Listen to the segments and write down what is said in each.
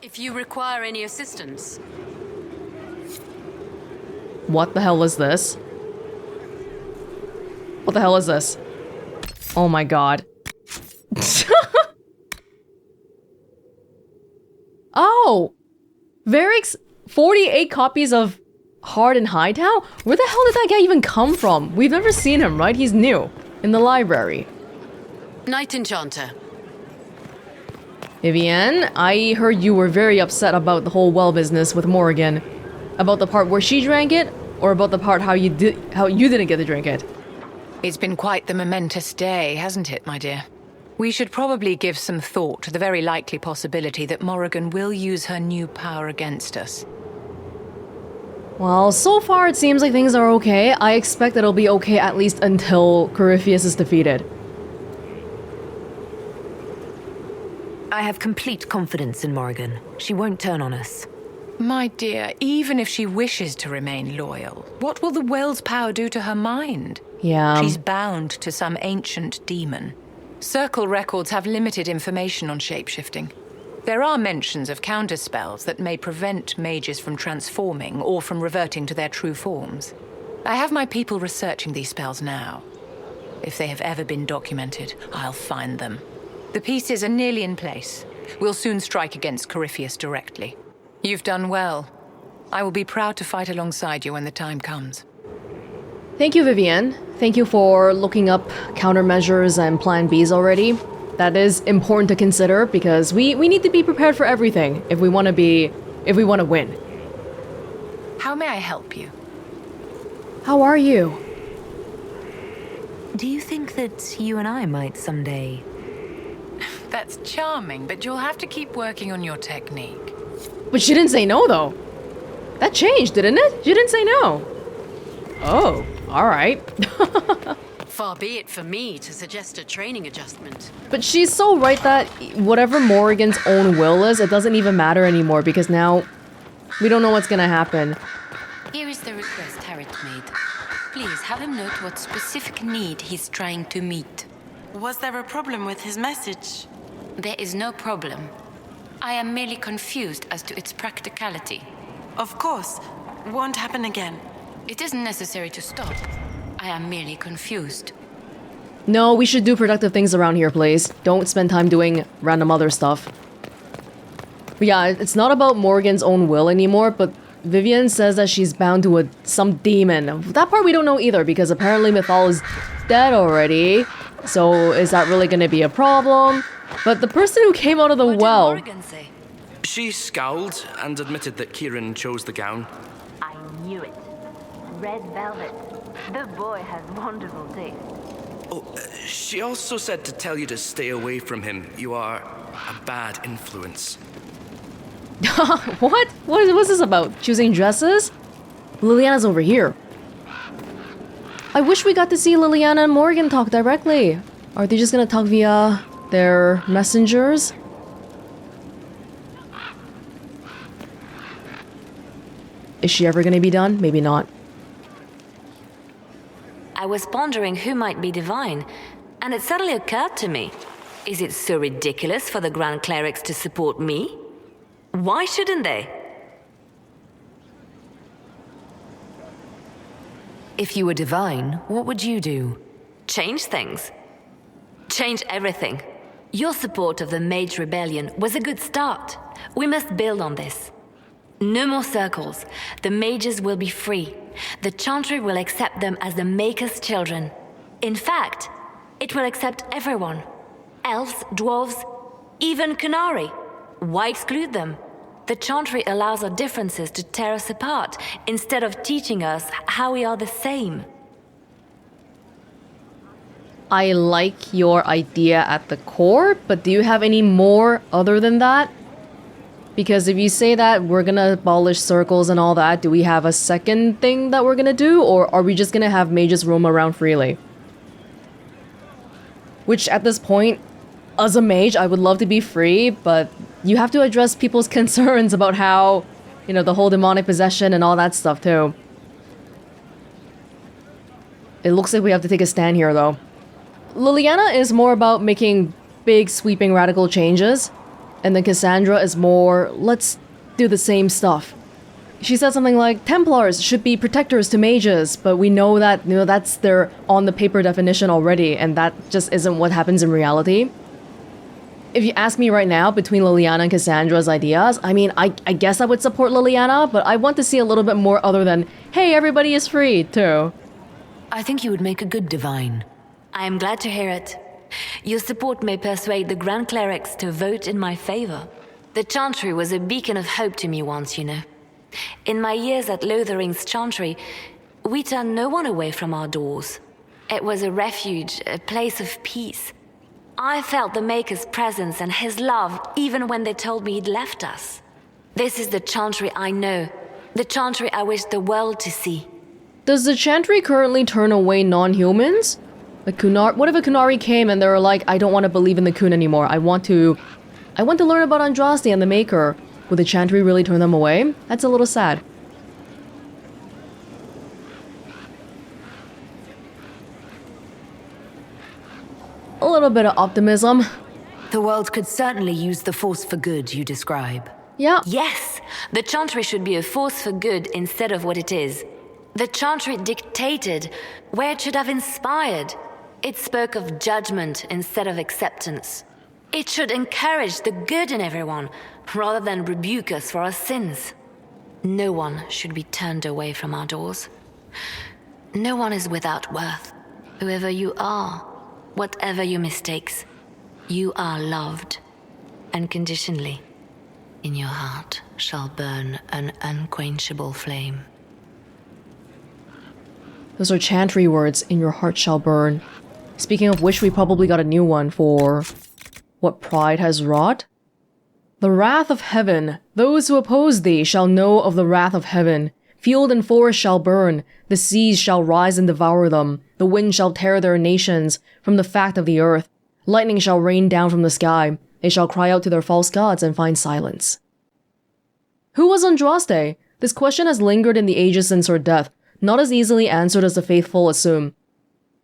If you require any assistance. What the hell is this? What the hell is this? Oh my god. Oh! Varric's 48 copies of Hard and Hightown? Where the hell did that guy even come from? We've never seen him, right? He's new. In the library. Night Enchanter. Vivienne, I heard you were very upset about the whole well business with Morrigan. About the part where she drank it, or about the part how you didn't get to drink it? It's been quite the momentous day, hasn't it, my dear? We should probably give some thought to the very likely possibility that Morrigan will use her new power against us. Well, so far it seems like things are okay. I expect it'll be okay at least until Corypheus is defeated. I have complete confidence in Morrigan. She won't turn on us. My dear, even if she wishes to remain loyal, what will the well's power do to her mind? Yeah. She's bound to some ancient demon. Circle records have limited information on shapeshifting. There are mentions of counterspells that may prevent mages from transforming or from reverting to their true forms. I have my people researching these spells now. If they have ever been documented, I'll find them. The pieces are nearly in place. We'll soon strike against Corypheus directly. You've done well. I will be proud to fight alongside you when the time comes. Thank you, Vivienne. Thank you for looking up countermeasures and plan Bs already. That is important to consider because we need to be prepared for everything if we want to win. How may I help you? How are you? Do you think that you and I might someday... That's charming, but you'll have to keep working on your technique. But she didn't say no, though. That changed, didn't it? She didn't say no. Oh, alright. Far be it for me to suggest a training adjustment. But she's so right that whatever Morrigan's own will is, it doesn't even matter anymore because now we don't know what's gonna happen. Here is the request Harriet made. Please have him note what specific need he's trying to meet. Was there a problem with his message? There is no problem. I am merely confused as to its practicality. Of course. Won't happen again. It isn't necessary to stop. I am merely confused. No, we should do productive things around here, please. Don't spend time doing random other stuff. But yeah, it's not about Morrigan's own will anymore, but Vivienne says that she's bound to some demon. That part we don't know either, because apparently Mythal is dead already. So is that really gonna be a problem? But the person who came out of the well... What did Morrigan say? She scowled and admitted that Kieran chose the gown. I knew it. Red velvet. The boy has wonderful taste. Oh, she also said to tell you to stay away from him. You are a bad influence. What? What's this about? Choosing dresses? Liliana's over here. I wish we got to see Liliana and Morrigan talk directly. Are they just gonna talk via their messengers? Is she ever gonna be done? Maybe not. I was pondering who might be divine, and it suddenly occurred to me. Is it so ridiculous for the Grand Clerics to support me? Why shouldn't they? If you were divine, what would you do? Change things. Change everything. Your support of the Mage Rebellion was a good start. We must build on this. No more circles. The mages will be free. The Chantry will accept them as the Maker's children. In fact, it will accept everyone. Elves, dwarves, even Canary. Why exclude them? The Chantry allows our differences to tear us apart, instead of teaching us how we are the same. I like your idea at the core, but do you have any more other than that? Because if you say that we're gonna abolish circles and all that, do we have a second thing that we're gonna do? Or are we just gonna have mages roam around freely? Which at this point, as a mage, I would love to be free, but you have to address people's concerns about how, you know, the whole demonic possession and all that stuff too. It looks like we have to take a stand here though. Liliana is more about making big sweeping radical changes. And then Cassandra is more, let's do the same stuff. She said something like, Templars should be protectors to mages, but we know that, that's their on-the-paper definition already, and that just isn't what happens in reality. If you ask me right now, between Liliana and Cassandra's ideas, I mean, I guess I would support Liliana, but I want to see a little bit more other than, hey, everybody is free, too. I think you would make a good divine. I am glad to hear it. Your support may persuade the Grand Clerics to vote in my favor. The Chantry was a beacon of hope to me once, you know. In my years at Lothering's Chantry, we turned no one away from our doors. It was a refuge, a place of peace. I felt the Maker's presence and his love even when they told me he'd left us. This is the Chantry I know, the Chantry I wish the world to see. Does the Chantry currently turn away non-humans? What if a Kunari came and they were like, I don't want to believe in the Kun anymore. I want to learn about Andraste and the Maker. Would the Chantry really turn them away? That's a little sad. A little bit of optimism. The world could certainly use the force for good you describe. Yeah. Yes, the Chantry should be a force for good instead of what it is. The Chantry dictated where it should have inspired. It spoke of judgment instead of acceptance. It should encourage the good in everyone, rather than rebuke us for our sins. No one should be turned away from our doors. No one is without worth. Whoever you are, whatever your mistakes, you are loved. Unconditionally, in your heart shall burn an unquenchable flame. Those are Chantry words, in your heart shall burn. Speaking of which, we probably got a new one for what pride has wrought. The wrath of heaven. Those who oppose thee shall know of the wrath of heaven. Field and forest shall burn. The seas shall rise and devour them. The wind shall tear their nations from the fact of the earth. Lightning shall rain down from the sky. They shall cry out to their false gods and find silence. Who was Andraste? This question has lingered in the ages since her death, not as easily answered as the faithful assume.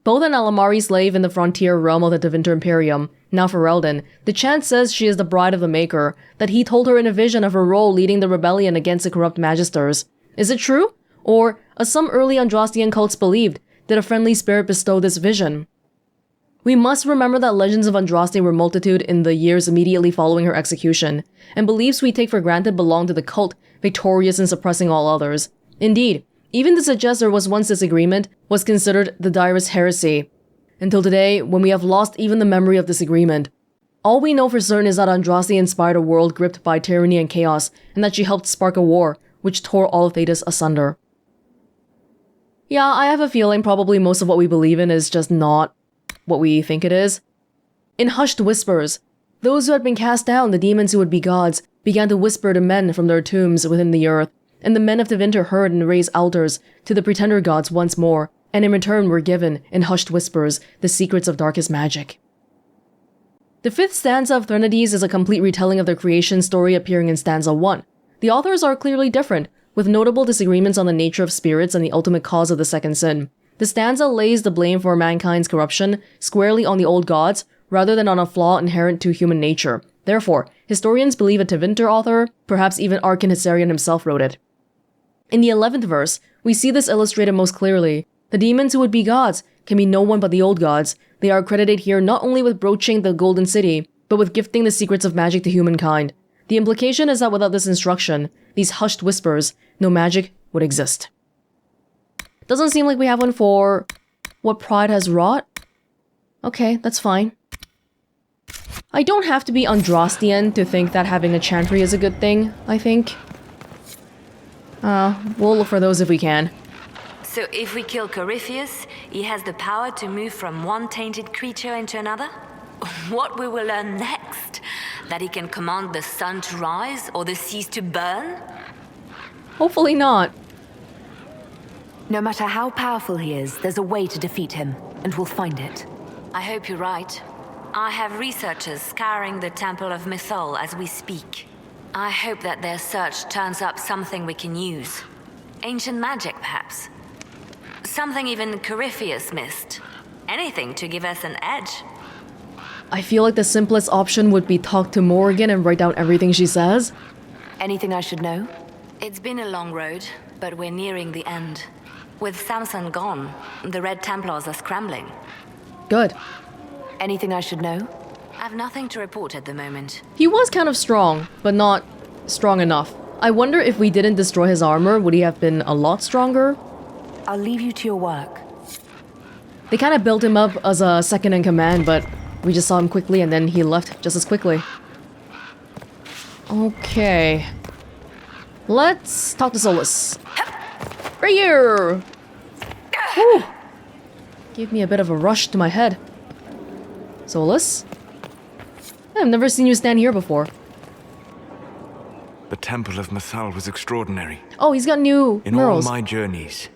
Both an Alamari slave in the frontier realm of the Tevinter Imperium, now Ferelden, the chant says she is the bride of the Maker, that he told her in a vision of her role leading the rebellion against the corrupt magisters. Is it true? Or, as some early Andrastian cults believed, did a friendly spirit bestow this vision? We must remember that legends of Andraste were multitude in the years immediately following her execution, and beliefs we take for granted belong to the cult, victorious in suppressing all others. Indeed, even to suggest there was once disagreement was considered the direst heresy. Until today, when we have lost even the memory of disagreement. All we know for certain is that Andraste inspired a world gripped by tyranny and chaos, and that she helped spark a war, which tore all of Thedas asunder. Yeah, I have a feeling probably most of what we believe in is just not what we think it is. In hushed whispers, those who had been cast down, the demons who would be gods, began to whisper to men from their tombs within the earth, and the men of Tevinter heard and raised altars to the pretender gods once more, and in return were given, in hushed whispers, the secrets of darkest magic. The fifth stanza of Threnodies is a complete retelling of the creation story appearing in stanza 1. The authors are clearly different, with notable disagreements on the nature of spirits and the ultimate cause of the second sin. The stanza lays the blame for mankind's corruption squarely on the old gods, rather than on a flaw inherent to human nature. Therefore, historians believe a Tevinter author, perhaps even Archon Hissarion himself, wrote it. In the 11th verse, we see this illustrated most clearly. The demons who would be gods can be no one but the old gods. They are credited here not only with broaching the Golden City, but with gifting the secrets of magic to humankind. The implication is that without this instruction, these hushed whispers, no magic would exist. Doesn't seem like we have one for what pride has wrought. Okay, that's fine. I don't have to be Andrastian to think that having a Chantry is a good thing, I think. We'll look for those if we can. So if we kill Corypheus, he has the power to move from one tainted creature into another? What we will learn next? That he can command the sun to rise or the seas to burn? Hopefully not. No matter how powerful he is, there's a way to defeat him, and we'll find it. I hope you're right. I have researchers scouring the Temple of Mythol as we speak. I hope that their search turns up something we can use. Ancient magic, perhaps. Something even Corypheus missed. Anything to give us an edge. I feel like the simplest option would be talk to Morgan and write down everything she says. Anything I should know? It's been a long road, but we're nearing the end. With Samson gone, the Red Templars are scrambling. Good. Anything I should know? I've nothing to report at the moment. He was kind of strong, but not strong enough. I wonder if we didn't destroy his armor, would he have been a lot stronger? I'll leave you to your work. They kind of built him up as a second in command, but we just saw him quickly and then he left just as quickly. Okay. Let's talk to Solas. Right here! Whew. Gave me a bit of a rush to my head. Solas? I've never seen you stand here before. The Temple of Mythal was extraordinary. Oh, he's got new In murals. all my journeys,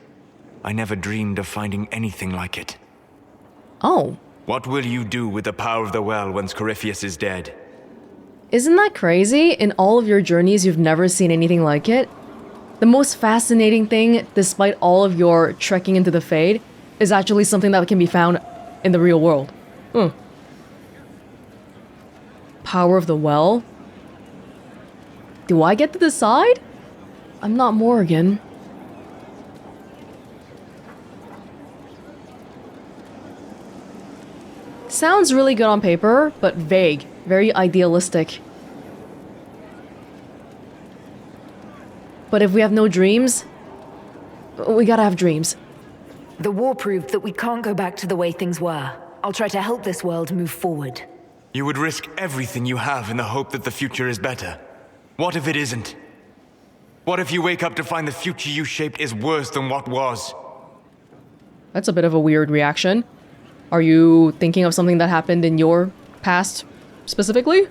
I never dreamed of finding anything like it. Oh. What will you do with the power of the well once Corypheus is dead? Isn't that crazy? In all of your journeys, you've never seen anything like it? The most fascinating thing, despite all of your trekking into the Fade, is actually something that can be found in the real world. Power of the well? Do I get to decide? I'm not Morgan. Sounds really good on paper, but vague. Very idealistic. But if we have no dreams, we gotta have dreams. The war proved that we can't go back to the way things were. I'll try to help this world move forward. You would risk everything you have in the hope that the future is better. What if it isn't? What if you wake up to find the future you shaped is worse than what was? That's a bit of a weird reaction. Are you thinking of something that happened in your past specifically?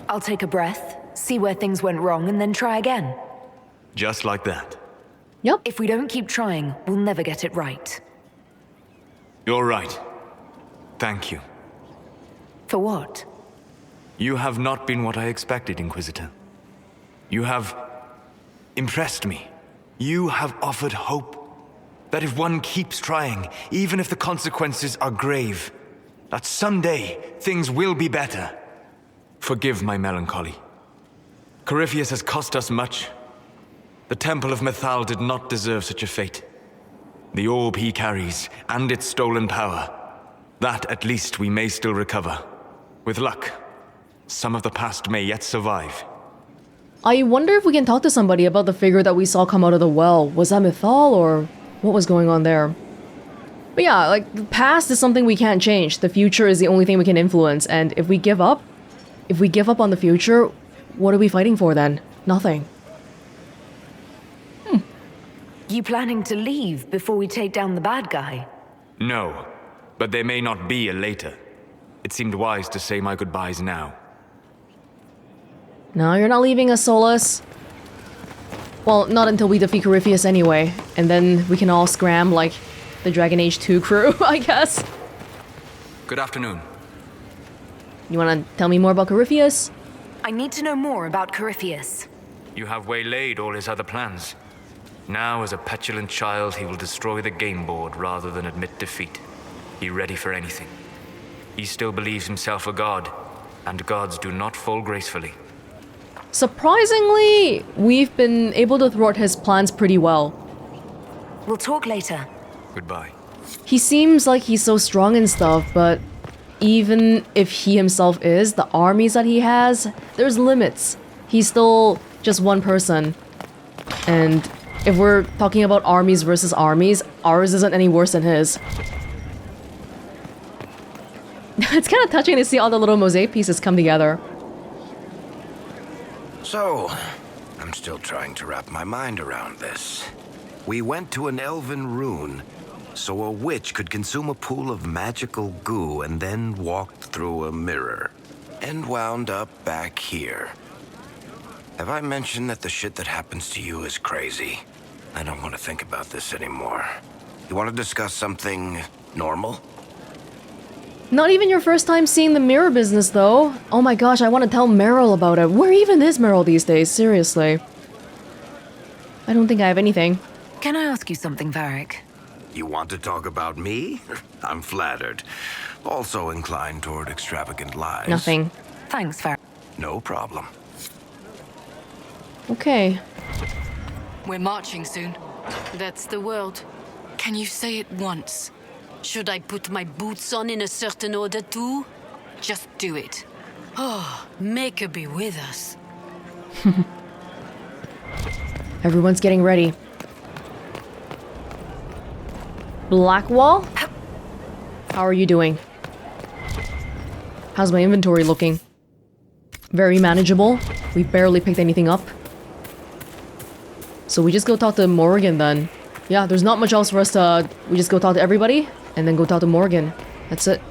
I'll take a breath, see where things went wrong, and then try again. Just like that. Yep. If we don't keep trying, we'll never get it right. You're right. Thank you. For what? You have not been what I expected, Inquisitor. You have impressed me. You have offered hope. That if one keeps trying, even if the consequences are grave, that someday things will be better. Forgive my melancholy. Corypheus has cost us much. The Temple of Mythal did not deserve such a fate. The orb he carries, and its stolen power, that at least we may still recover. With luck, some of the past may yet survive. I wonder if we can talk to somebody about the figure that we saw come out of the well. Was that Mythal, or what was going on there? But yeah, like, the past is something we can't change. The future is the only thing we can influence, and if we give up on the future, what are we fighting for then? Nothing. You planning to leave before we take down the bad guy? No, but there may not be a later. It seemed wise to say my goodbyes now. No, you're not leaving us, Solas. Well, not until we defeat Corypheus anyway, and then we can all scram like the Dragon Age 2 crew, I guess. Good afternoon. You wanna tell me more about Corypheus? I need to know more about Corypheus. You have waylaid all his other plans. Now, as a petulant child, he will destroy the game board rather than admit defeat. Be ready for anything. He still believes himself a god, and gods do not fall gracefully. Surprisingly, we've been able to thwart his plans pretty well. We'll talk later. Goodbye. He seems like he's so strong and stuff, but even if he himself is, the armies that he has, there's limits. He's still just one person. And if we're talking about armies versus armies, ours isn't any worse than his. It's kind of touching to see all the little mosaic pieces come together. So, I'm still trying to wrap my mind around this. We went to an elven rune, so a witch could consume a pool of magical goo and then walked through a mirror, and wound up back here. Have I mentioned that the shit that happens to you is crazy? I don't want to think about this anymore. You want to discuss something normal? Not even your first time seeing the mirror business, though. Oh my gosh, I want to tell Meryl about it. Where even is Meryl these days? Seriously. I don't think I have anything. Can I ask you something, Varric? You want to talk about me? I'm flattered. Also inclined toward extravagant lies. Nothing. Thanks, Farah. No problem. Okay. We're marching soon. That's the word. Can you say it once? Should I put my boots on in a certain order too? Just do it. Oh, make her be with us. Everyone's getting ready. Blackwall? How are you doing? How's my inventory looking? Very manageable. We barely picked anything up. So we just go talk to Morgan then. Yeah, there's not much else for us to... We just go talk to everybody, and then go talk to Morgan. That's it.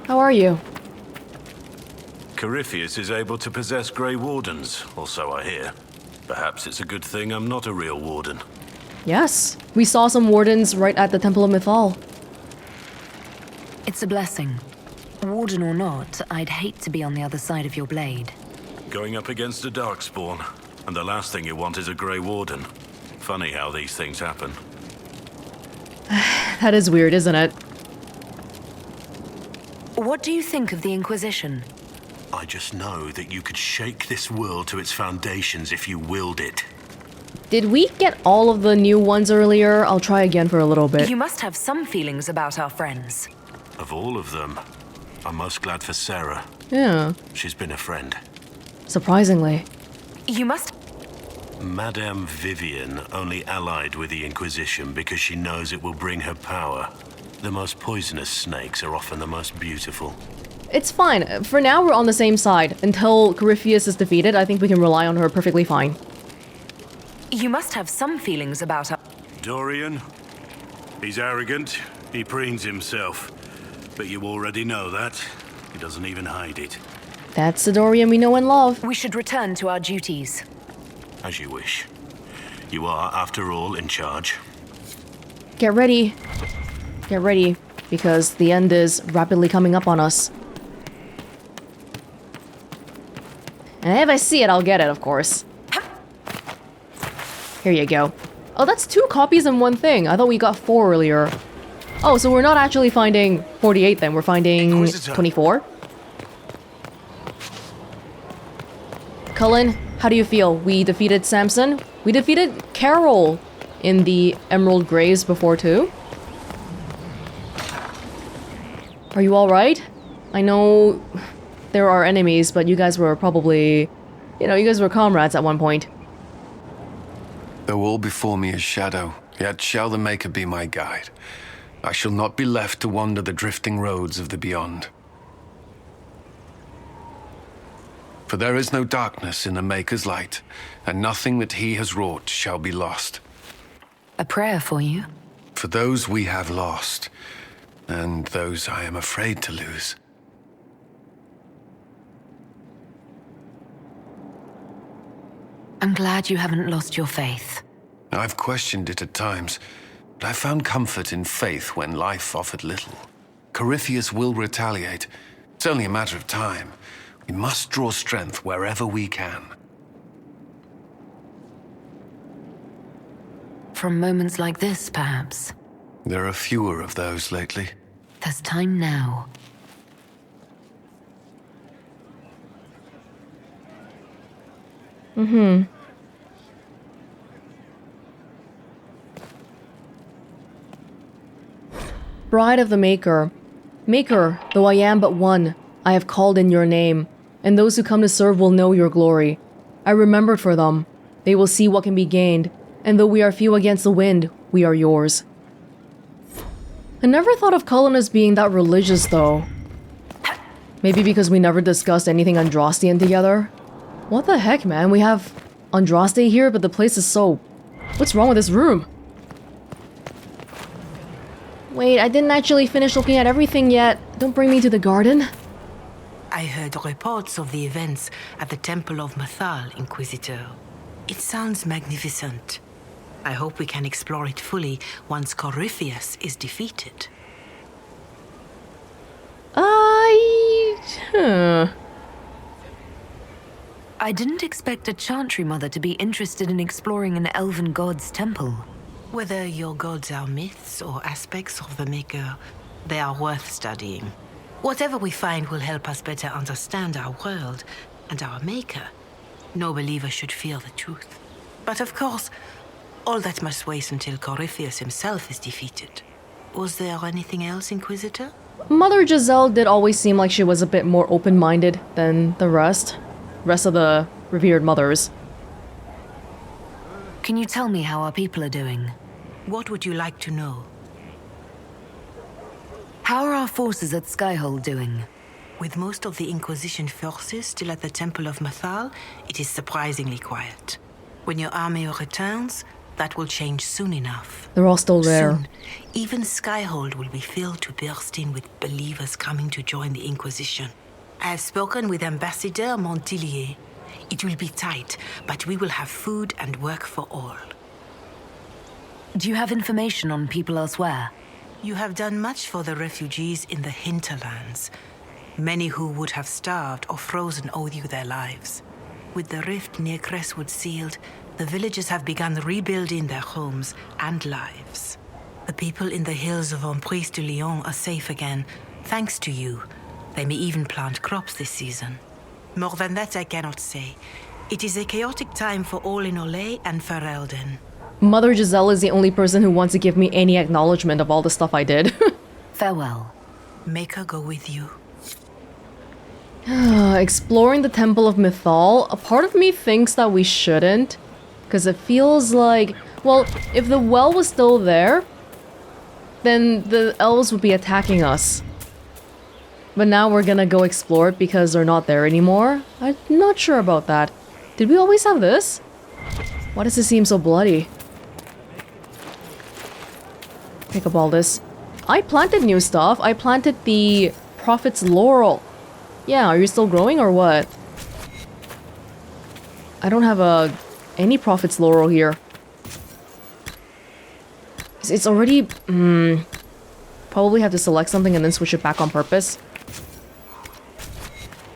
How are you? Corypheus is able to possess Grey Wardens, or so I hear. Perhaps it's a good thing I'm not a real Warden. Yes. We saw some Wardens right at the Temple of Mythal. It's a blessing. Warden or not, I'd hate to be on the other side of your blade. Going up against a Darkspawn, and the last thing you want is a Grey Warden. Funny how these things happen. That is weird, isn't it? What do you think of the Inquisition? I just know that you could shake this world to its foundations if you willed it. Did we get all of the new ones earlier? I'll try again for a little bit. You must have some feelings about our friends. Of all of them, I'm most glad for Sarah. Yeah. She's been a friend. Surprisingly. You must... Madame Vivian only allied with the Inquisition because she knows it will bring her power. The most poisonous snakes are often the most beautiful. It's fine. For now, we're on the same side. Until Corypheus is defeated, I think we can rely on her perfectly fine. You must have some feelings about her. Dorian? He's arrogant. He preens himself. But you already know that. He doesn't even hide it. That's the Dorian we know and love. We should return to our duties. As you wish. You are, after all, in charge. Get ready. Get ready, because the end is rapidly coming up on us. And if I see it, I'll get it, of course. Here you go. Oh, that's 2 copies in one thing. I thought we got 4 earlier. Oh, so we're not actually finding 48 then. We're finding Inquisitor. 24? Cullen, how do you feel? We defeated Samson. We defeated Carol in the Emerald Graves before too. Are you alright? I know there are enemies, but you guys were probably... You know, you guys were comrades at one point. Though all before me is shadow, yet shall the Maker be my guide. I shall not be left to wander the drifting roads of the beyond. For there is no darkness in the Maker's light, and nothing that he has wrought shall be lost. A prayer for you? For those we have lost, and those I am afraid to lose. I'm glad you haven't lost your faith. I've questioned it at times, but I found comfort in faith when life offered little. Corypheus will retaliate. It's only a matter of time. We must draw strength wherever we can. From moments like this, perhaps. There are fewer of those lately. There's time now. Bride of the Maker. Maker, though I am but one, I have called in your name, and those who come to serve will know your glory. I remembered for them. They will see what can be gained, and though we are few against the wind, we are yours. I never thought of Cullen as being that religious, though. Maybe because we never discussed anything Andrastean together? What the heck, man? We have Andraste here, but the place is so... What's wrong with this room? Wait, I didn't actually finish looking at everything yet. Don't bring me to the garden. I heard reports of the events at the Temple of Mythal, Inquisitor. It sounds magnificent. I hope we can explore it fully once Corypheus is defeated. I didn't expect a Chantry mother to be interested in exploring an elven god's temple. Whether your gods are myths or aspects of the Maker, they are worth studying. Whatever we find will help us better understand our world and our Maker. No believer should fear the truth. But of course, all that must wait until Corypheus himself is defeated. Was there anything else, Inquisitor? Mother Jazelle did always seem like she was a bit more open-minded than the rest of the revered mothers. Can you tell me how our people are doing? What would you like to know? How are our forces at Skyhold doing? With most of the Inquisition forces still at the Temple of Mathal, it is surprisingly quiet. When your army returns, that will change soon enough. They're all still there. Soon, even Skyhold will be filled to bursting with believers coming to join the Inquisition. I have spoken with Ambassador Montillier. It will be tight, but we will have food and work for all. Do you have information on people elsewhere? You have done much for the refugees in the hinterlands. Many who would have starved or frozen owe you their lives. With the rift near Crestwood sealed, the villagers have begun rebuilding their homes and lives. The people in the hills of Emprise de Lyon are safe again, thanks to you. They may even plant crops this season. More than that I cannot say. It is a chaotic time for all in Olay and Ferelden. Mother Jazelle is the only person who wants to give me any acknowledgement of all the stuff I did. Farewell. Make her go with you. Exploring the Temple of Mythal, a part of me thinks that we shouldn't. Because it feels like... Well, if the well was still there, then the elves would be attacking us. But now we're gonna go explore it because they're not there anymore? I'm not sure about that. Did we always have this? Why does it seem so bloody? Pick up all this. I planted new stuff. I planted the Prophet's Laurel. Yeah, are you still growing or what? I don't have any Prophet's Laurel here. It's already... probably have to select something and then switch it back on purpose.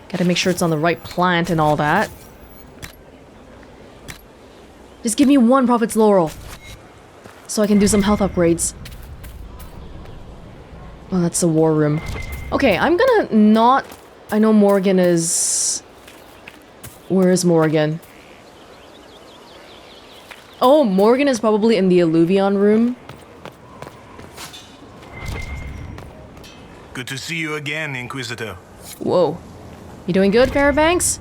Gotta make sure it's on the right plant and all that. Just give me one Prophet's Laurel. So I can do some health upgrades. Oh, that's the war room. Okay, I'm gonna not... I know Morgan is... Where is Morgan? Oh, Morgan is probably in the Eluvian room. Good to see you again, Inquisitor. Whoa. You doing good, Fairbanks?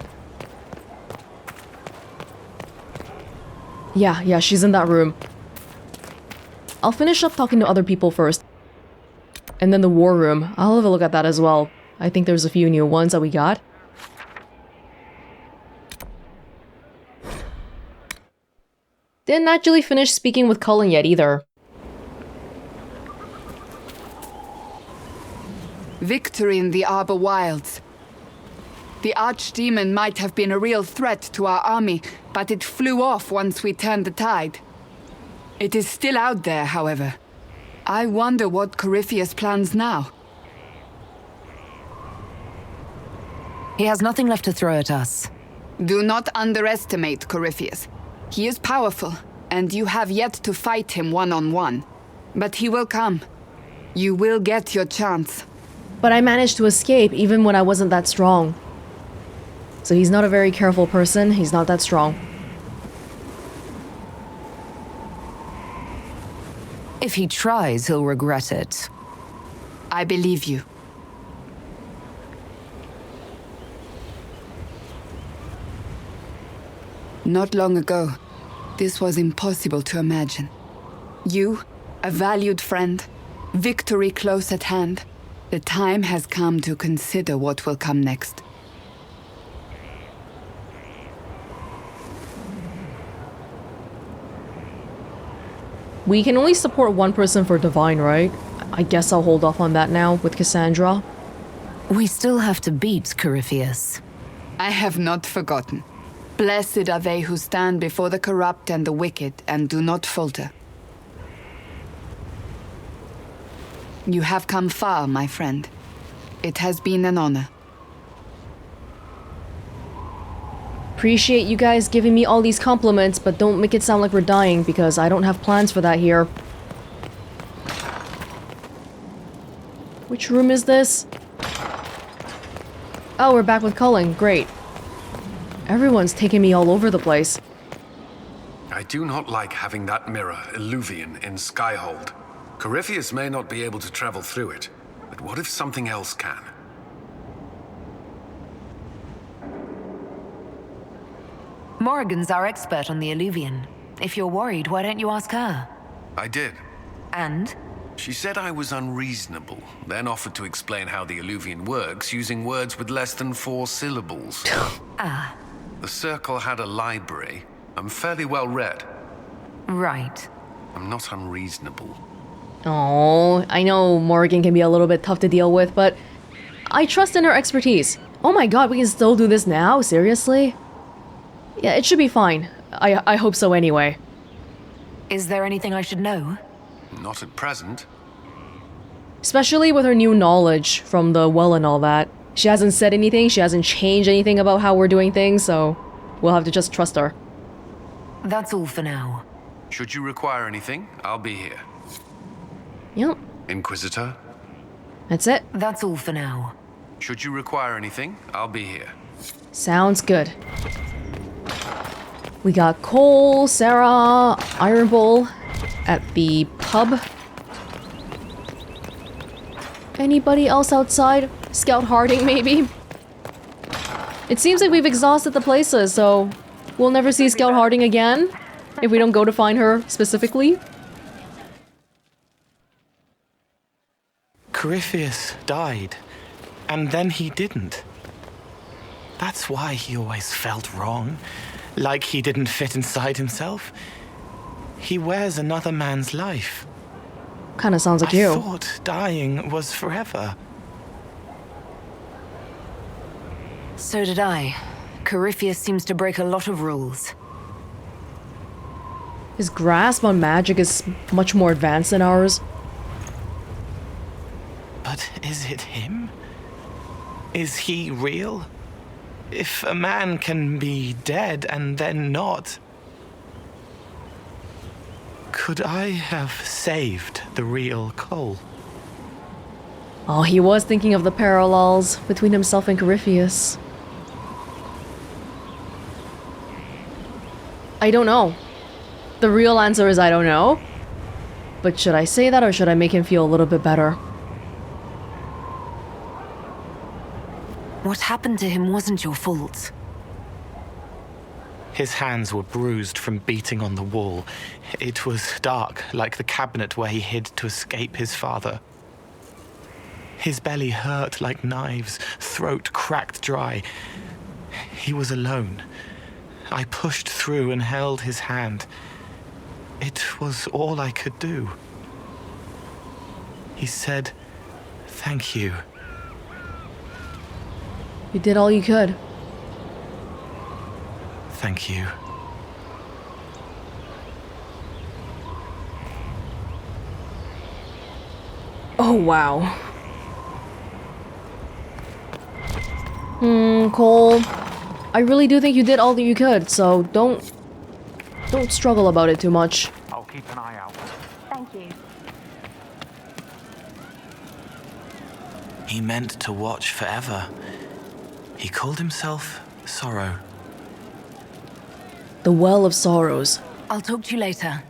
Yeah, she's in that room. I'll finish up talking to other people first. And then the war room. I'll have a look at that as well. I think there's a few new ones that we got. Didn't actually finish speaking with Cullen yet either. Victory in the Arbor Wilds. The Archdemon might have been a real threat to our army, but it flew off once we turned the tide. It is still out there, however. I wonder what Corypheus plans now. He has nothing left to throw at us. Do not underestimate Corypheus. He is powerful, and you have yet to fight him one-on-one. But he will come. You will get your chance. But I managed to escape even when I wasn't that strong. So he's not a very careful person, he's not that strong. If he tries, he'll regret it. I believe you. Not long ago, this was impossible to imagine. You, a valued friend, victory close at hand. The time has come to consider what will come next. We can only support one person for Divine, right? I guess I'll hold off on that now with Cassandra. We still have to beat Corypheus. I have not forgotten. Blessed are they who stand before the corrupt and the wicked and do not falter. You have come far, my friend. It has been an honor. appreciate you guys giving me all these compliments, but don't make it sound like we're dying, because I don't have plans for that here. Which room is this? Oh, we're back with Culling. Great. Everyone's taking me all over the place. I do not like having that mirror, Eluvian, in Skyhold. Corypheus may not be able to travel through it, but what if something else can? Morrigan's our expert on the Eluvian. If you're worried, why don't you ask her? I did. And? She said I was unreasonable, then offered to explain how the Eluvian works using words with less than 4 syllables. Ah. The Circle had a library. I'm fairly well read. Right. I'm not unreasonable. Oh, I know Morrigan can be a little bit tough to deal with, but I trust in her expertise. Oh my god, we can still do this now? Seriously? Yeah, it should be fine. I hope so anyway. Is there anything I should know? Not at present. Especially with her new knowledge from the well and all that. She hasn't said anything, she hasn't changed anything about how we're doing things, so we'll have to just trust her. That's all for now. Should you require anything, I'll be here. Yep. Inquisitor? That's it. That's all for now. Should you require anything, I'll be here. Sounds good. We got Cole, Sarah, Iron Bull at the pub. Anybody else outside? Scout Harding, maybe? It seems like we've exhausted the places, so we'll never see Scout Harding again if we don't go to find her specifically. Corypheus died, and then he didn't. That's why he always felt wrong, like he didn't fit inside himself. He wears another man's life. Kinda sounds like you. I thought dying was forever. So did I. Corypheus seems to break a lot of rules. His grasp on magic is much more advanced than ours. But is it him? Is he real? If a man can be dead and then not, could I have saved the real Cole? Oh, he was thinking of the parallels between himself and Corypheus. I don't know. The real answer is I don't know. But should I say that or should I make him feel a little bit better? What happened to him wasn't your fault. His hands were bruised from beating on the wall. It was dark, like the cabinet where he hid to escape his father. His belly hurt like knives, throat cracked dry. He was alone. I pushed through and held his hand. It was all I could do. He said, "Thank you." You did all you could. Thank you. Oh, wow. Cole, I really do think you did all that you could, so don't struggle about it too much. I'll keep an eye out. Thank you. He meant to watch forever. He called himself Sorrow. The Well of Sorrows. I'll talk to you later.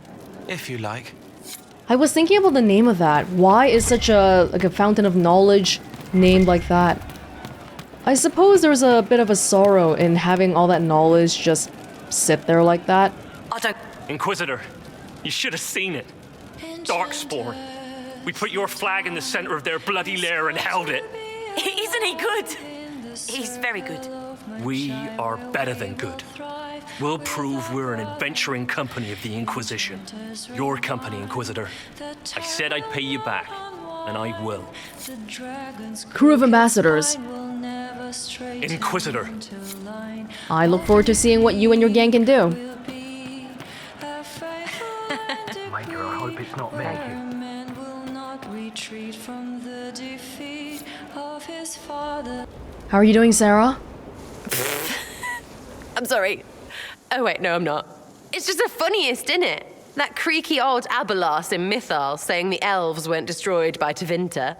If you like. I was thinking about the name of that. Why is such a fountain of knowledge named like that? I suppose there's a bit of a sorrow in having all that knowledge just sit there like that. Inquisitor, you should have seen it. Darkspawn. We put your flag in the center of their bloody lair and held it. Isn't he good? He's very good. We are better than good. We'll prove we're an adventuring company of the Inquisition. Your company, Inquisitor. I said I'd pay you back, and I will. Crew of ambassadors. Inquisitor. I look forward to seeing what you and your gang can do. Maker, I hope it's not me. How are you doing, Sarah? I'm sorry. Oh wait, no, I'm not. It's just the funniest, isn't it? That creaky old Abelas in Mythal saying the elves weren't destroyed by Tevinter.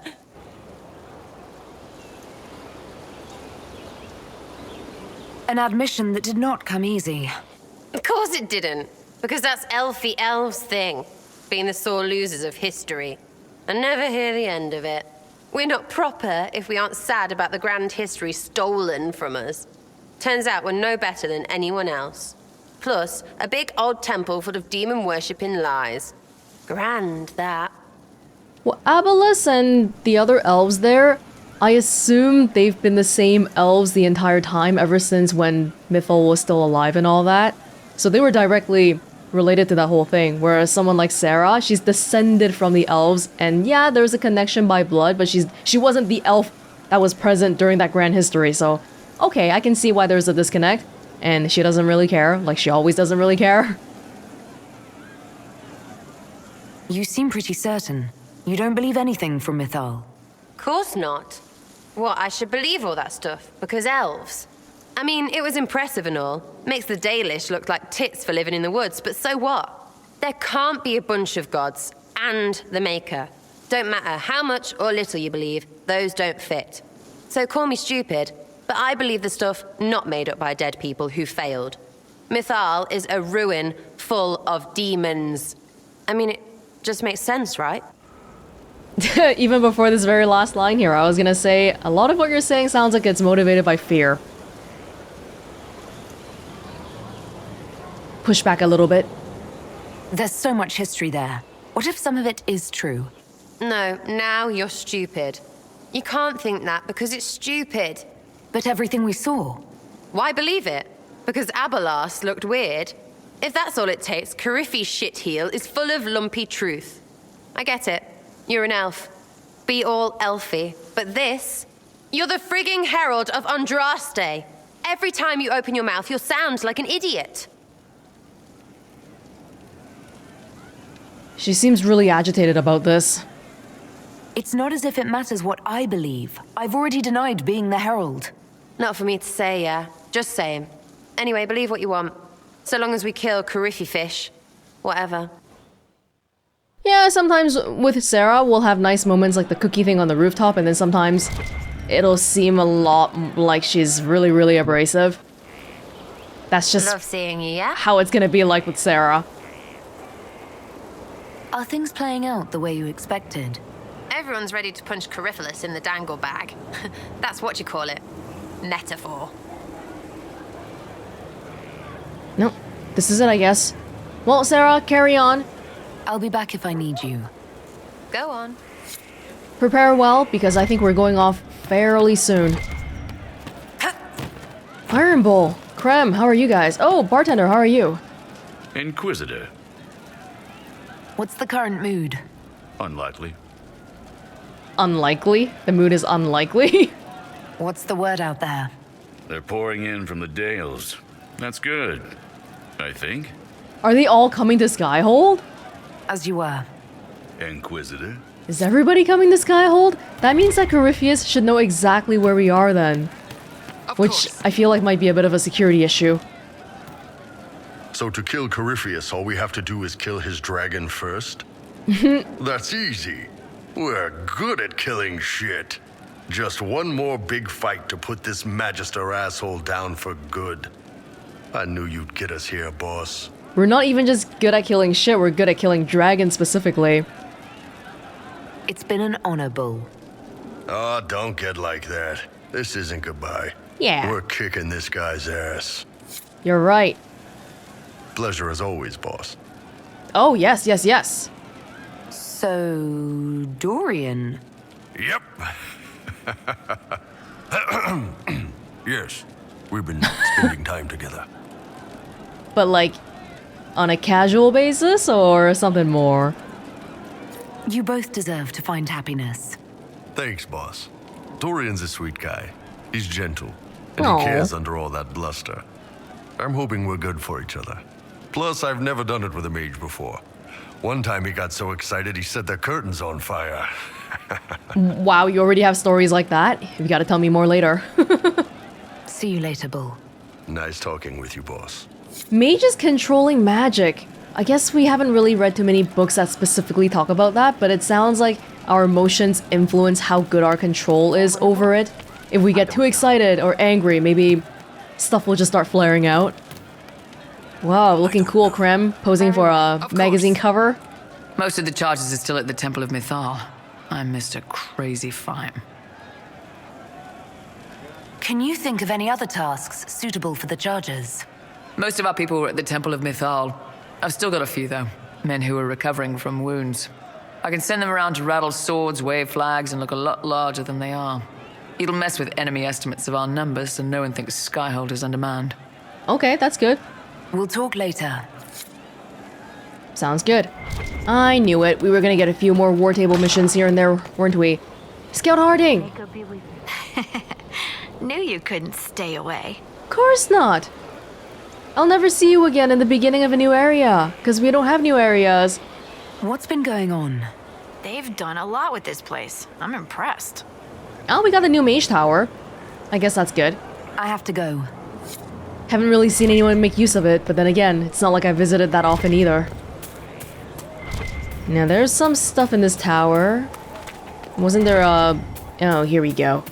An admission that did not come easy. Of course it didn't, because that's elfy elves thing, being the sore losers of history. And never hear the end of it. We're not proper if we aren't sad about the grand history stolen from us. Turns out we're no better than anyone else. Plus, a big old temple full of demon-worshipping lies. Grand, that. Well, Abelas and the other elves there, I assume they've been the same elves the entire time ever since when Mythal was still alive and all that. So they were directly related to that whole thing, whereas someone like Sarah, she's descended from the elves, and yeah, there's a connection by blood, but she wasn't the elf that was present during that grand history, so okay, I can see why there's a disconnect, and she doesn't really care, like she always doesn't really care. You seem pretty certain. You don't believe anything from Mythal. Course not. What, I should believe all that stuff? Because elves? I mean, it was impressive and all. Makes the Dalish look like tits for living in the woods, but so what? There can't be a bunch of gods and the Maker. Don't matter how much or little you believe, those don't fit. So call me stupid, but I believe the stuff not made up by dead people who failed. Mythal is a ruin full of demons. I mean, it just makes sense, right? Even before this very last line here, I was gonna say, a lot of what you're saying sounds like it's motivated by fear. Push back a little bit. There's so much history there. What if some of it is true? No, now you're stupid. You can't think that because it's stupid. But everything we saw. Why believe it? Because Abelas looked weird. If that's all it takes, Cariffi's shitheel is full of lumpy truth. I get it. You're an elf. Be all elfy. But this? You're the frigging herald of Andraste. Every time you open your mouth, you'll sound like an idiot. She seems really agitated about this. It's not as if it matters what I believe. I've already denied being the herald. Not for me to say, yeah. Just saying. Anyway, believe what you want. So long as we kill Cariffi fish. Whatever. Yeah, sometimes with Sarah, we'll have nice moments like the cookie thing on the rooftop, and then sometimes it'll seem a lot like she's really, really abrasive. That's just love seeing you, yeah? how it's gonna be like with Sarah. Are things playing out the way you expected? Everyone's ready to punch Cariphilus in the dangle bag. That's what you call it. Metaphor. Nope. This is it, I guess. Well, Sarah, carry on. I'll be back if I need you. Go on. Prepare well, because I think we're going off fairly soon. Iron Bowl. Krem, how are you guys? Oh, bartender, how are you? Inquisitor. What's the current mood? Unlikely. Unlikely? The mood is unlikely? What's the word out there? They're pouring in from the Dales. That's good, I think. Are they all coming to Skyhold? As you were. Inquisitor? Is everybody coming to Skyhold? That means that Corypheus should know exactly where we are then. Which I feel like might be a bit of a security issue. So to kill Corypheus, all we have to do is kill his dragon first? That's easy. We're good at killing shit. Just one more big fight to put this Magister asshole down for good. I knew you'd get us here, boss. We're not even just good at killing shit, we're good at killing dragons specifically. It's been an honor, Bull. Oh, don't get like that. This isn't goodbye. Yeah. We're kicking this guy's ass. You're right. Pleasure as always, boss. Oh, yes, yes, yes. So, Dorian? Yep. Yes, we've been spending time together. But like, on a casual basis or something more? You both deserve to find happiness. Thanks, boss. Dorian's a sweet guy. He's gentle, and Aww. he cares under all that bluster. I'm hoping we're good for each other. Plus, I've never done it with a mage before. One time he got so excited he set the curtains on fire. Wow, you already have stories like that? You gotta tell me more later. See you later, Bull. Nice talking with you, boss. Mages controlling magic. I guess we haven't really read too many books that specifically talk about that, but it sounds like our emotions influence how good our control is over it. If we get too excited or angry, maybe stuff will just start flaring out. Wow, looking cool, Krem, posing for a magazine cover. Most of the charges are still at the Temple of Mythal. I'm Mr. Crazy Fine. Can you think of any other tasks suitable for the charges? Most of our people were at the Temple of Mythal. I've still got a few, though. Men who are recovering from wounds. I can send them around to rattle swords, wave flags, and look a lot larger than they are. It'll mess with enemy estimates of our numbers, so no one thinks Skyhold is undermanned. Okay, that's good. We'll talk later. Sounds good. I knew it. We were gonna get a few more war table missions here and there, weren't we? Scout Harding! Knew you couldn't stay away. Of course not. I'll never see you again in the beginning of a new area, because we don't have new areas. What's been going on? They've done a lot with this place. I'm impressed. Oh, we got the new mage tower. I guess that's good. I have to go. Haven't really seen anyone make use of it, but then again, it's not like I visited that often either. Now, there's some stuff in this tower. Wasn't there a... Oh, here we go.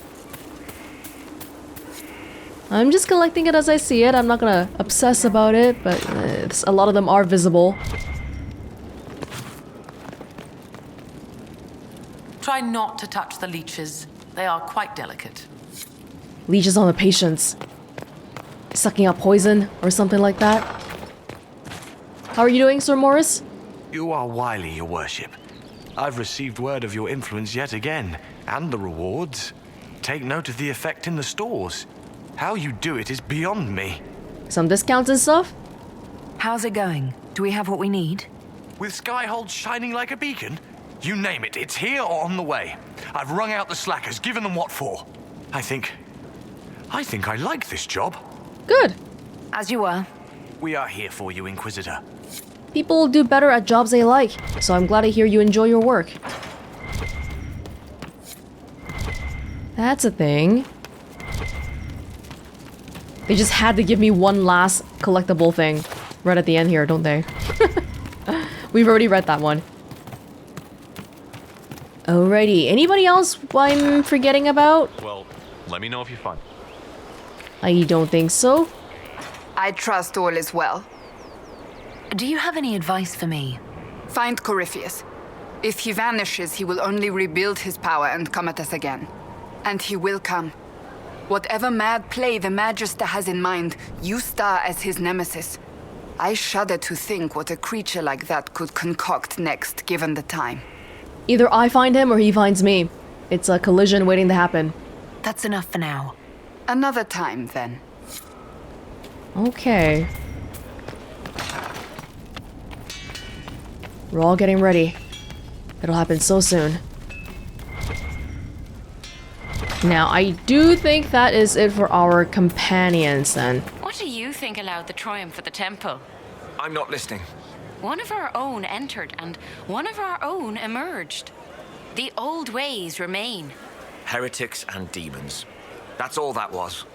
I'm just collecting it as I see it. I'm not gonna obsess about it, but a lot of them are visible. Try not to touch the leeches. They are quite delicate. Leeches on the patients. Sucking up poison or something like that. How are you doing, Sir Morris? You are wily, your worship. I've received word of your influence yet again, and the rewards. Take note of the effect in the stores. How you do it is beyond me. Some discounts and stuff? How's it going? Do we have what we need? With Skyhold shining like a beacon? You name it, it's here or on the way. I've wrung out the slackers, given them what for. I think I like this job. Good. As you were. We are here for you, Inquisitor. People do better at jobs they like, so I'm glad to hear you enjoy your work. That's a thing. They just had to give me one last collectible thing right at the end here, don't they? We've already read that one. Alrighty, anybody else I'm forgetting about? Well, let me know if you find. I don't think so. I trust all is well. Do you have any advice for me? Find Corypheus. If he vanishes, he will only rebuild his power and come at us again. And he will come. Whatever mad play the Magister has in mind, you star as his nemesis. I shudder to think what a creature like that could concoct next, given the time. Either I find him or he finds me. It's a collision waiting to happen. That's enough for now. Another time, then. Okay. We're all getting ready. It'll happen so soon. Now, I do think that is it for our companions, then. What do you think allowed the triumph of the temple? I'm not listening. One of our own entered, and one of our own emerged. The old ways remain. Heretics and demons. That's all that was.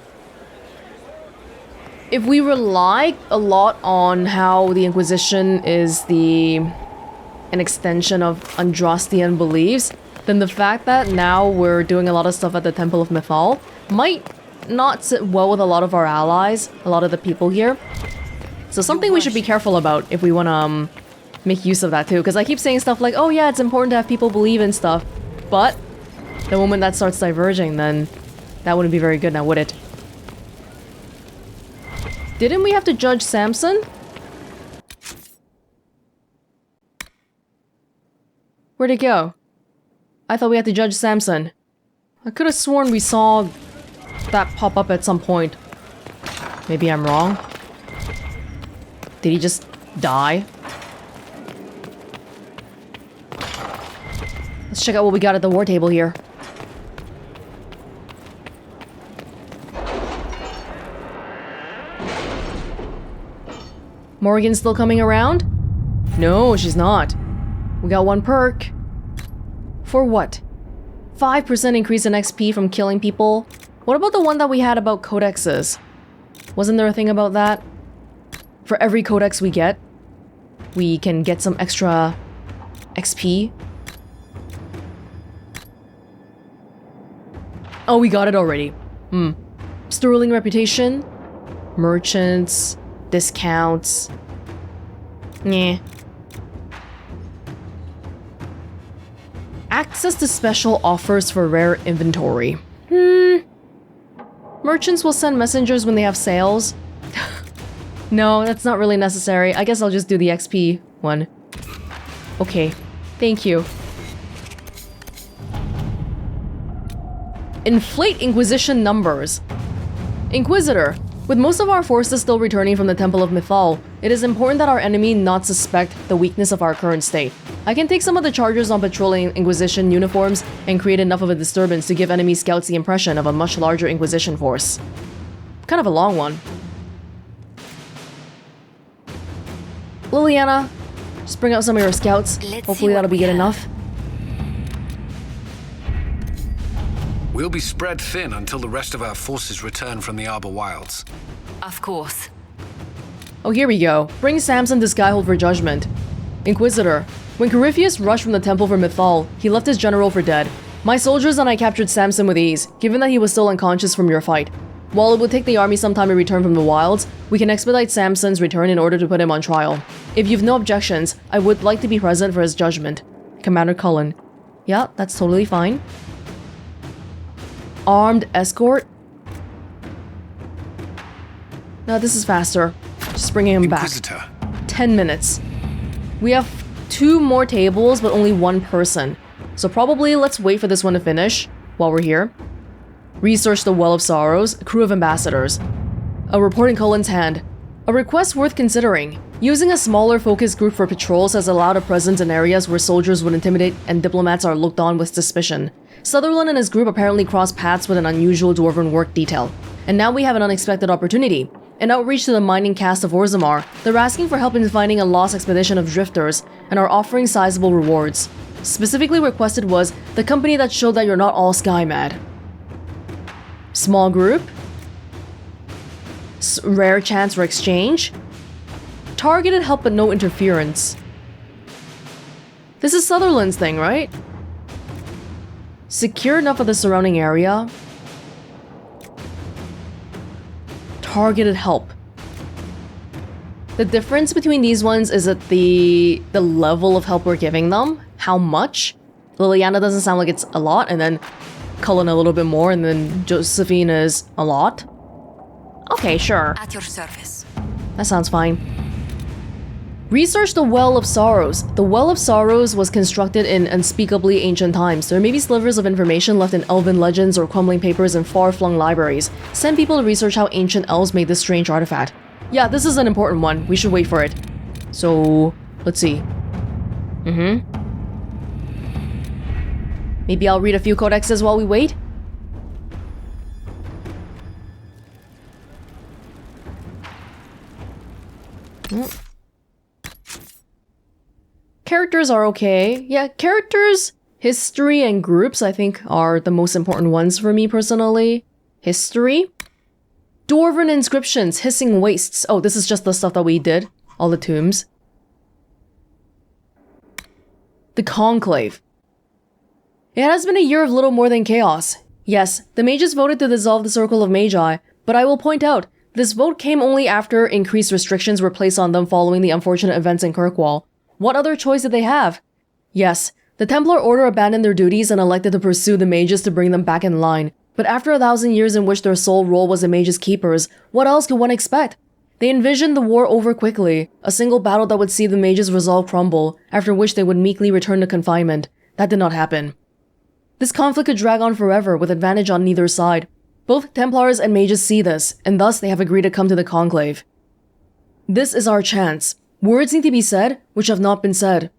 If we rely a lot on how the Inquisition is an extension of Andrastian beliefs, then the fact that now we're doing a lot of stuff at the Temple of Mythal might not sit well with a lot of our allies, a lot of the people here. So something we should be careful about if we want to make use of that too. Because I keep saying stuff like, oh yeah, it's important to have people believe in stuff. But the moment that starts diverging, then that wouldn't be very good now, would it? Didn't we have to judge Samson? Where'd it go? I thought we had to judge Samson. I could have sworn we saw that pop up at some point. Maybe I'm wrong. Did he just die? Let's check out what we got at the war table here. Morgan's still coming around? No, she's not. We got one perk. For what? 5% increase in XP from killing people? What about the one that we had about codexes? Wasn't there a thing about that? For every codex we get, we can get some extra XP. Oh, we got it already. Sterling reputation, merchants, discounts. Nyeh. Access to special offers for rare inventory. Merchants will send messengers when they have sales. No, that's not really necessary. I guess I'll just do the XP one. Okay, thank you. Inflate Inquisition numbers. Inquisitor. With most of our forces still returning from the Temple of Mythal, it is important that our enemy not suspect the weakness of our current state. I can take some of the charges on patrolling Inquisition uniforms and create enough of a disturbance to give enemy scouts the impression of a much larger Inquisition force. Kind of a long one. Liliana, just bring out some of your scouts. Hopefully that'll be good enough. We'll be spread thin until the rest of our forces return from the Arbor Wilds. Of course. Oh, here we go. Bring Samson to Skyhold for judgment. Inquisitor. When Corypheus rushed from the Temple for Mythal, he left his general for dead. My soldiers and I captured Samson with ease, given that he was still unconscious from your fight. While it would take the army some time to return from the wilds, we can expedite Samson's return in order to put him on trial. If you've no objections, I would like to be present for his judgment. Commander Cullen. Yeah, that's totally fine. Armed escort? No, this is faster. Just bringing him Inquisitor. back. 10 minutes. We have 2 more tables, but only 1 person. So probably let's wait for this one to finish while we're here. Research the Well of Sorrows, crew of ambassadors. A report in Cullen's hand. A request worth considering. Using a smaller focus group for patrols has allowed a presence in areas where soldiers would intimidate and diplomats are looked on with suspicion. Sutherland and his group apparently crossed paths with an unusual dwarven work detail. And now we have an unexpected opportunity. An outreach to the mining caste of Orzammar. They're asking for help in finding a lost expedition of drifters and are offering sizable rewards. Specifically requested was the company that showed that you're not all sky mad. Small group. Rare chance for exchange. Targeted help but no interference. This is Sutherland's thing, right? Secure enough of the surrounding area. Targeted help. The difference between these ones is at the level of help we're giving them. How much? Liliana doesn't sound like it's a lot, and then Cullen a little bit more, and then Josephine is a lot. Okay, sure. At your service. That sounds fine. Research the Well of Sorrows. The Well of Sorrows was constructed in unspeakably ancient times. There may be slivers of information left in elven legends or crumbling papers in far-flung libraries. Send people to research how ancient elves made this strange artifact. Yeah, this is an important one. We should wait for it. So, let's see. Maybe I'll read a few codexes while we wait? Characters are okay. Yeah, characters, history, and groups I think are the most important ones for me personally. History. Dwarven inscriptions, hissing wastes. Oh, this is just the stuff that we did. All the tombs. The Conclave. It has been a year of little more than chaos. Yes, the mages voted to dissolve the Circle of Magi, but I will point out, this vote came only after increased restrictions were placed on them following the unfortunate events in Kirkwall. What other choice did they have? Yes, the Templar Order abandoned their duties and elected to pursue the mages to bring them back in line. But after 1,000 years in which their sole role was the mages' keepers, what else could one expect? They envisioned the war over quickly, a single battle that would see the mages' resolve crumble, after which they would meekly return to confinement. That did not happen. This conflict could drag on forever, with advantage on neither side. Both Templars and mages see this, and thus they have agreed to come to the Conclave. This is our chance. Words need to be said, which have not been said.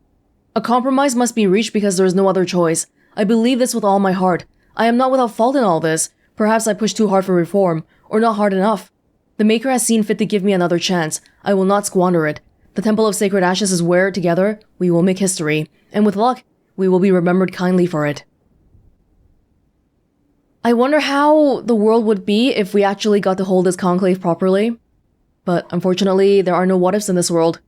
A compromise must be reached because there is no other choice. I believe this with all my heart. I am not without fault in all this. Perhaps I pushed too hard for reform, or not hard enough. The Maker has seen fit to give me another chance. I will not squander it. The Temple of Sacred Ashes is where, together, we will make history. And with luck, we will be remembered kindly for it. I wonder how the world would be if we actually got to hold this conclave properly. But unfortunately, there are no what-ifs in this world.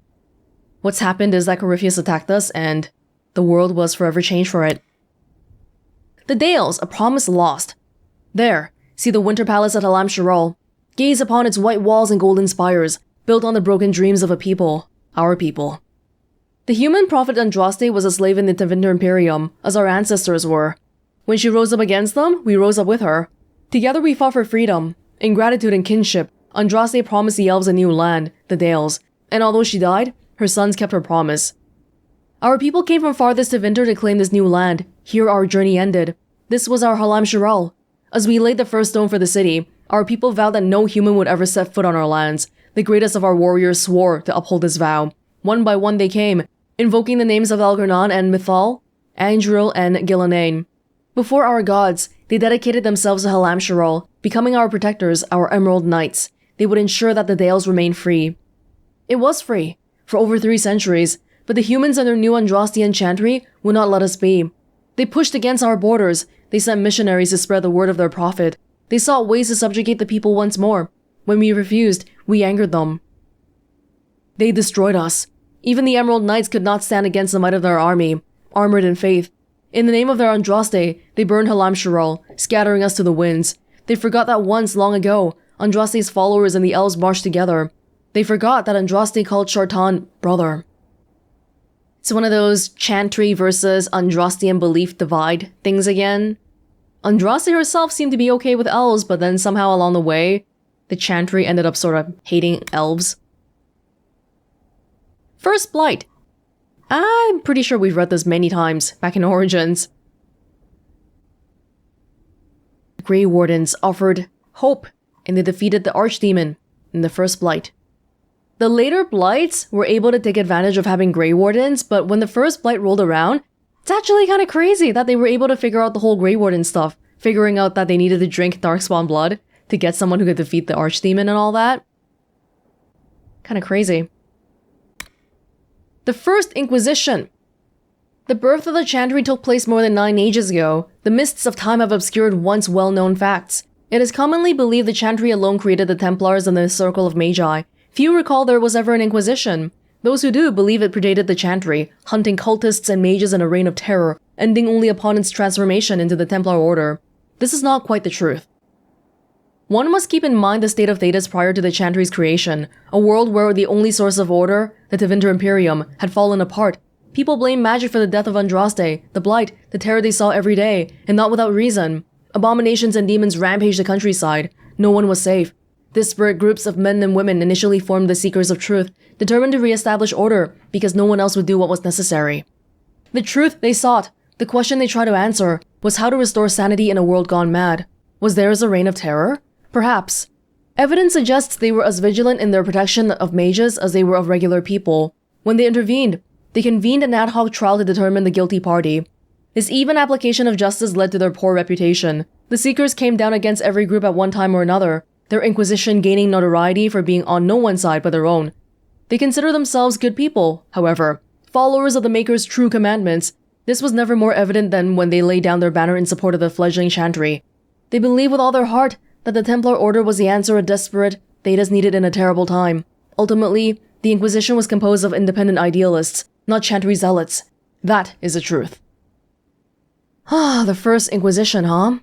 What's happened is that Corypheus attacked us, and the world was forever changed for it. The Dales, a promise lost. There, see the Winter Palace at Halam Shiral. Gaze upon its white walls and golden spires, built on the broken dreams of a people, our people. The human prophet Andraste was a slave in the Tevinter Imperium, as our ancestors were. When she rose up against them, we rose up with her. Together we fought for freedom. In gratitude and kinship, Andraste promised the elves a new land, the Dales, and although she died, her sons kept her promise. Our people came from farthest Tevinter to claim this new land. Here our journey ended. This was our Halam Shiral. As we laid the first stone for the city, our people vowed that no human would ever set foot on our lands. The greatest of our warriors swore to uphold this vow. One by one they came, invoking the names of Algernon and Mythal, Andril and Gillanane. Before our gods, they dedicated themselves to Halam Shiral, becoming our protectors, our Emerald Knights. They would ensure that the Dales remained free. It was free, for over 3 centuries, but the humans and their new Andraste and Chantry would not let us be. They pushed against our borders. They sent missionaries to spread the word of their prophet. They sought ways to subjugate the people once more. When we refused, we angered them. They destroyed us. Even the Emerald Knights could not stand against the might of their army, armored in faith. In the name of their Andraste, they burned Halam Shiral, scattering us to the winds. They forgot that once, long ago, Andraste's followers and the elves marched together. They forgot that Andraste called Shartan brother. It's one of those Chantry versus Andrastian belief divide things again. Andraste herself seemed to be okay with elves, but then somehow along the way, the Chantry ended up sort of hating elves. First Blight. I'm pretty sure we've read this many times back in Origins. The Grey Wardens offered hope, and they defeated the Archdemon in the First Blight. The later Blights were able to take advantage of having Grey Wardens, but when the First Blight rolled around, it's actually kind of crazy that they were able to figure out the whole Grey Warden stuff, figuring out that they needed to drink Darkspawn blood to get someone who could defeat the Archdemon and all that. Kind of crazy. The First Inquisition. The birth of the Chantry took place more than 9 ages ago. The mists of time have obscured once well-known facts. It is commonly believed the Chantry alone created the Templars and the Circle of Magi. Few recall there was ever an Inquisition. Those who do believe it predated the Chantry, hunting cultists and mages in a reign of terror, ending only upon its transformation into the Templar Order. This is not quite the truth. One must keep in mind the state of Thedas prior to the Chantry's creation, a world where the only source of order, the Tevinter Imperium, had fallen apart. People blame magic for the death of Andraste, the Blight, the terror they saw every day, and not without reason. Abominations and demons rampaged the countryside. No one was safe. Disparate groups of men and women initially formed the Seekers of Truth, determined to re-establish order because no one else would do what was necessary. The truth they sought, the question they tried to answer, was how to restore sanity in a world gone mad. Was theirs a reign of terror? Perhaps. Evidence suggests they were as vigilant in their protection of mages as they were of regular people. When they intervened, they convened an ad hoc trial to determine the guilty party. This even application of justice led to their poor reputation. The Seekers came down against every group at one time or another, their Inquisition gaining notoriety for being on no one's side but their own. They consider themselves good people, however, followers of the Maker's true commandments. This was never more evident than when they laid down their banner in support of the fledgling Chantry. They believed with all their heart that the Templar Order was the answer a desperate Thedas needed in a terrible time. Ultimately, the Inquisition was composed of independent idealists, not Chantry zealots. That is the truth. Ah, the First Inquisition, huh?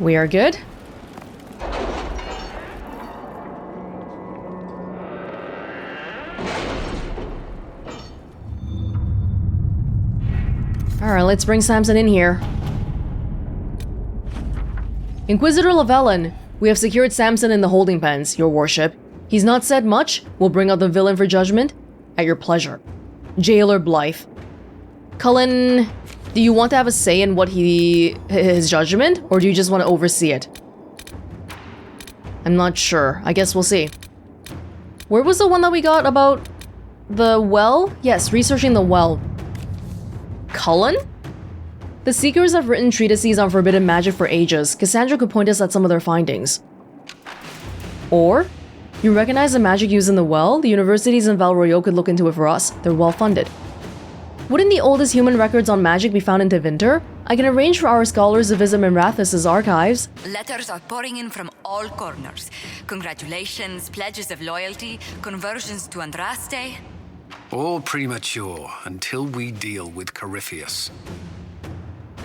We are good? Alright, let's bring Samson in here. Inquisitor Llewellyn, we have secured Samson in the holding pens, your worship. He's not said much. We'll bring out the villain for judgment. At your pleasure. Jailer Blythe. Cullen, do you want to have a say in what his judgment, or do you just want to oversee it? I'm not sure. I guess we'll see. Where was the one that we got about the well? Yes, researching the well. Cullen? The Seekers have written treatises on forbidden magic for ages. Cassandra could point us at some of their findings. Or, You recognize the magic used in the well? The universities in Val Royeaux could look into it for us. They're well funded. Wouldn't the oldest human records on magic be found in Tevinter? I can arrange for our scholars to visit Minrathous' archives. Letters are pouring in from all corners. Congratulations, pledges of loyalty, conversions to Andraste. All premature until we deal with Corypheus.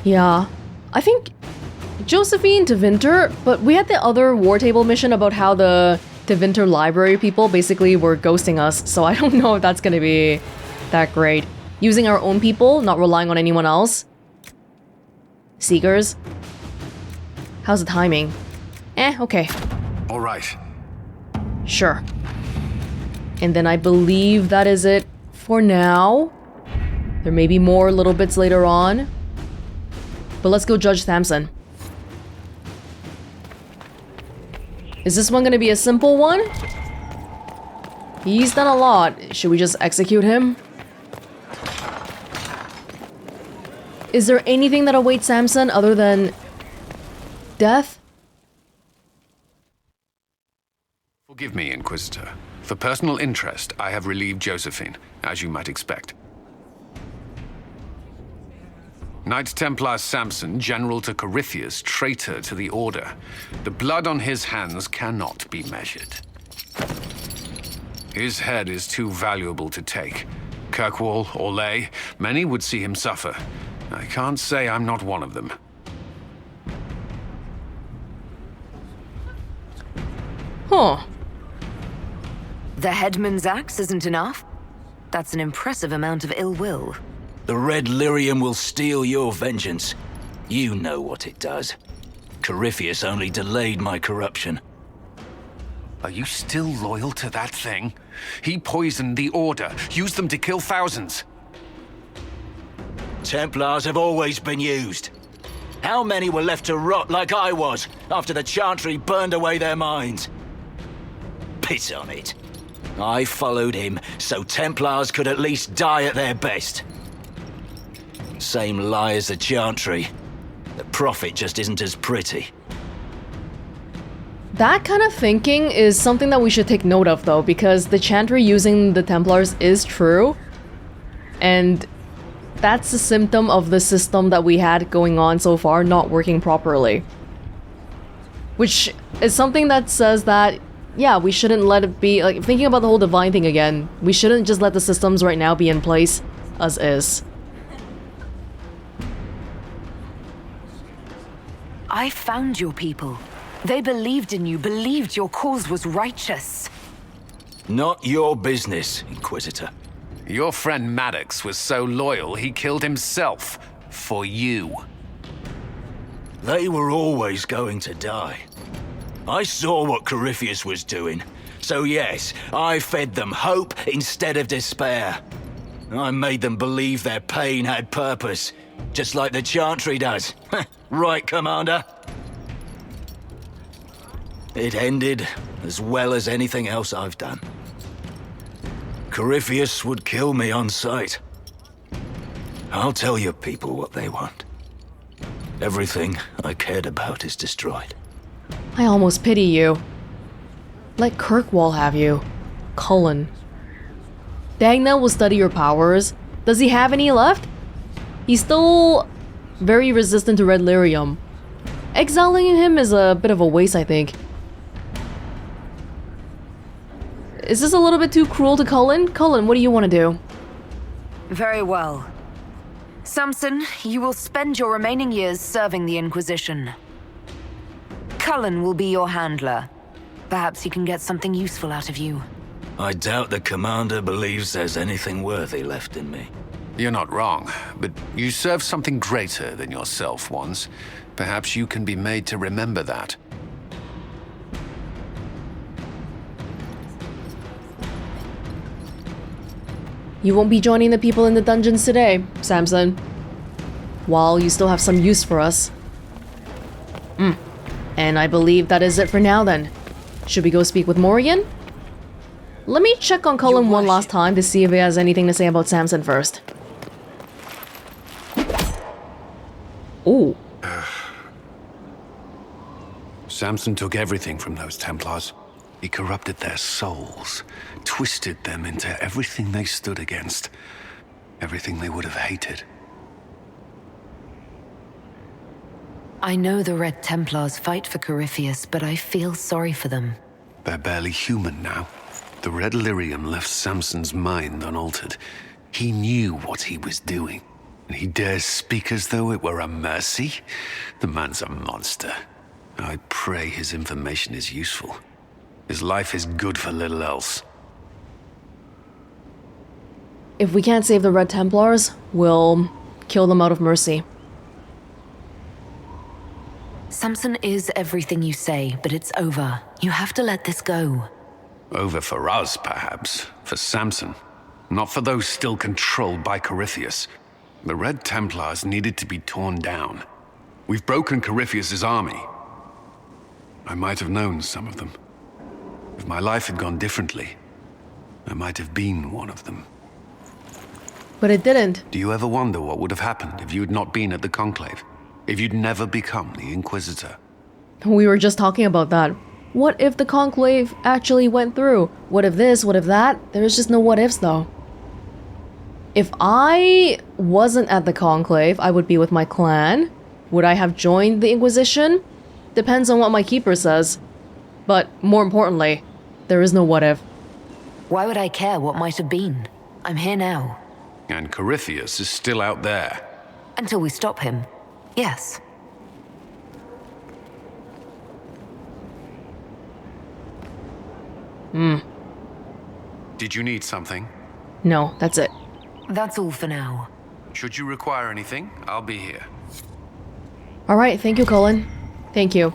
Yeah, I think Josephine, Tevinter, but we had the other war table mission about how the Tevinter library people basically were ghosting us, so I don't know if that's gonna be that great. Using our own people, not relying on anyone else. Seekers. How's the timing? Okay. All right. Sure. And then I believe that is it for now. There may be more little bits later on. But let's go judge Samson. Is this one gonna be a simple one? He's done a lot. Should we just execute him? Is there anything that awaits Samson other than death? Forgive me, Inquisitor. For personal interest, I have relieved Josephine, as you might expect. Knight Templar Samson, General to Corypheus, traitor to the Order. The blood on his hands cannot be measured. His head is too valuable to take. Kirkwall, Orlais, many would see him suffer. I can't say I'm not one of them. Huh. The headman's axe isn't enough? That's an impressive amount of ill will. The Red Lyrium will steal your vengeance. You know what it does. Corypheus only delayed my corruption. Are you still loyal to that thing? He poisoned the Order, used them to kill thousands. Templars have always been used. How many were left to rot like I was after the Chantry burned away their minds? Piss on it. I followed him so Templars could at least die at their best. Same lie as the Chantry. The profit just isn't as pretty. That kind of thinking is something that we should take note of though, because the Chantry using the Templars is true. And that's a symptom of the system that we had going on so far not working properly. Which is something that says that, yeah, we shouldn't let it be, like, thinking about the whole divine thing again, we shouldn't just let the systems right now be in place as is. I found your people. They believed in you, believed your cause was righteous. Not your business, Inquisitor. Your friend Maddox was so loyal he killed himself for you. They were always going to die. I saw what Corypheus was doing. So yes, I fed them hope instead of despair. I made them believe their pain had purpose, just like the Chantry does. Right, Commander? It ended as well as anything else I've done. Corypheus would kill me on sight. I'll tell your people what they want. Everything I cared about is destroyed. I almost pity you. Let Kirkwall have you. Cullen. Dagnall will study your powers. Does he have any left? He's still very resistant to Red Lyrium. Exiling him is a bit of a waste, I think. Is this a little bit too cruel to Cullen? Cullen, what do you want to do? Very well. Samson, you will spend your remaining years serving the Inquisition. Cullen will be your handler. Perhaps he can get something useful out of you. I doubt the Commander believes there's anything worthy left in me. You're not wrong, but you serve something greater than yourself once. Perhaps you can be made to remember that. You won't be joining the people in the dungeons today, Samson. While you still have some use for us. And I believe that is it for now then. Should we go speak with Morrigan? Let me check on Cullen one last time to see if he has anything to say about Samson first. Ooh. Samson took everything from those Templars. He corrupted their souls, twisted them into everything they stood against, everything they would have hated. I know the Red Templars fight for Corypheus, but I feel sorry for them. They're barely human now. The Red Lyrium left Samson's mind unaltered. He knew what he was doing, and he dares speak as though it were a mercy? The man's a monster. I pray his information is useful. His life is good for little else. If we can't save the Red Templars, we'll kill them out of mercy. Samson is everything you say, but it's over. You have to let this go. Over for us, perhaps. For Samson. Not for those still controlled by Corypheus. The Red Templars needed to be torn down. We've broken Corypheus's army. I might have known some of them. If my life had gone differently, I might have been one of them. But it didn't. Do you ever wonder what would have happened if you had not been at the Conclave? If you'd never become the Inquisitor? We were just talking about that. What if the Conclave actually went through? What if this? What if that? There's just no what ifs, though. If I wasn't at the Conclave, I would be with my clan. Would I have joined the Inquisition? Depends on what my keeper says. But more importantly, there is no what if. Why would I care what might have been? I'm here now. And Corypheus is still out there. Until we stop him. Yes. Did you need something? No, that's it. That's all for now. Should you require anything, I'll be here. Alright, thank you, Cullen. Thank you.